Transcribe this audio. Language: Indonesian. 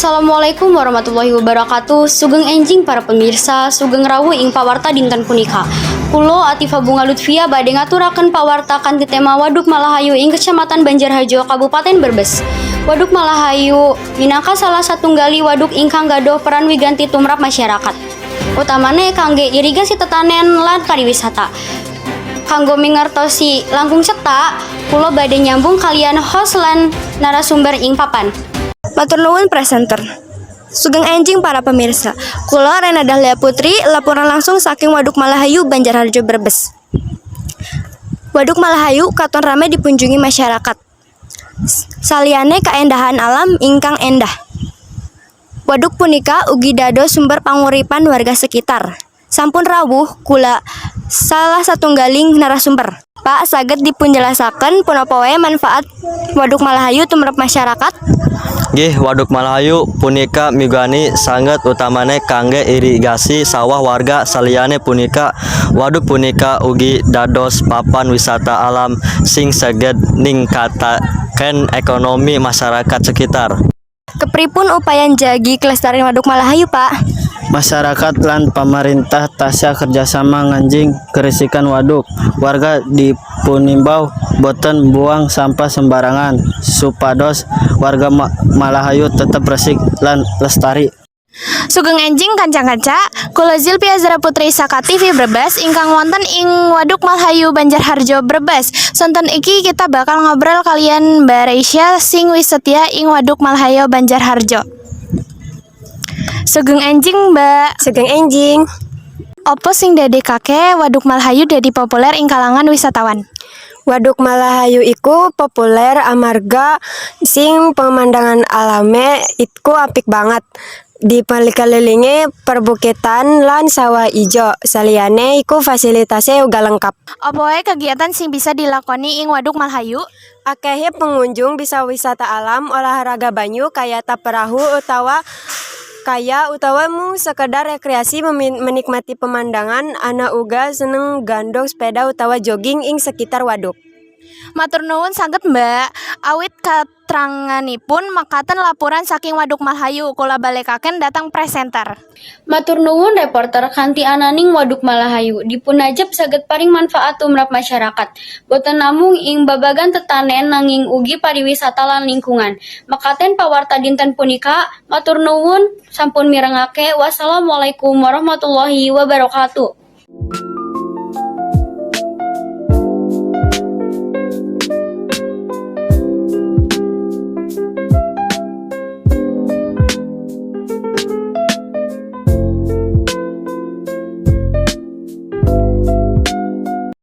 Assalamualaikum warahmatullahi wabarakatuh. Sugeng enjing para pemirsa, sugeng rawuh ing pawarta dinten punika. Kulo Atifa Bunga Lutfia bade ngaturaken pawarta kanthi tema Waduk Malahayu ing Kecamatan Banjarharjo, Kabupaten Brebes. Waduk Malahayu minangka salah satunggali waduk ingkang gadhah peran wiganti tumrap masyarakat. Utamane kangge irigasi tetanen lan pariwisata. Kanggo mingertosi langkung cetak, kulo bade nyambung kalian host lan narasumber ing papan. Matur nuwun presenter. Sugeng enjing para pemirsa. Kula Rena Dahlia Putri laporan langsung saking Waduk Malahayu Banjarharjo Brebes. Waduk Malahayu katon rame dikunjungi masyarakat. Saliyane kaendahan alam ingkang endah. Waduk punika ugi dados sumber panguripan warga sekitar. Sampun rawuh kula salah satunggaling narasumber. Pak, saged dipunjelasaken punapa wae manfaat Waduk Malahayu tumrap masyarakat? Nggih, Waduk Malahayu punika migani sanget utamane kangge irigasi sawah warga. Saliyane punika waduk punika ugi dados papan wisata alam sing saged ningkataken ekonomi masyarakat sekitar. Kepripun upaya njagi kelestarian Waduk Malahayu, Pak? Masyarakat lan pemerintah tasya kerjasama nganjing kerisikan waduk. Warga dipunimbau boten buang sampah sembarangan supados warga Malahayu tetap resik lan lestari. Sugeng enjing kanca-kanca, kula Zilpia Zara Putri saka TV Brebes ingkang wonten ing Waduk Malahayu Banjarharjo Brebes. Sonten iki kita bakal ngobrol kalian Mbak Reisya sing wis setia ing Waduk Malahayu Banjarharjo. Sugeng enjing, Mbak. Sugeng enjing. Opo sing dadekake Waduk Malahayu dadi populer ing kalangan wisatawan? Waduk Malahayu iku populer amarga sing pemandangan alame iku apik banget. Dikelilingi perbukitan lan sawah ijo. Saliyane iku fasilitasnya uga lengkap. Opo wae kegiatan sing bisa dilakoni ing Waduk Malahayu? Akehe pengunjung bisa wisata alam, olahraga banyu kayata perahu utawa mung sekedar rekreasi menikmati pemandangan. Ana uga seneng gandong sepeda utawa jogging ing sekitar waduk. Matur nuwun sanget, Mbak. Awit katranganipun makaten laporan saking Waduk Malahayu, kula balekaken datang presenter. Matur nuwun reporter kanthi ananing Waduk Malahayu dipunajab saged paring manfaat tumrap masyarakat. Boten namung ing babagan tetanen nanging ugi pariwisata lan lingkungan. Makaten pawarta dinten punika, matur nuwun sampun mirengake. Wassalamualaikum warahmatullahi wabarakatuh.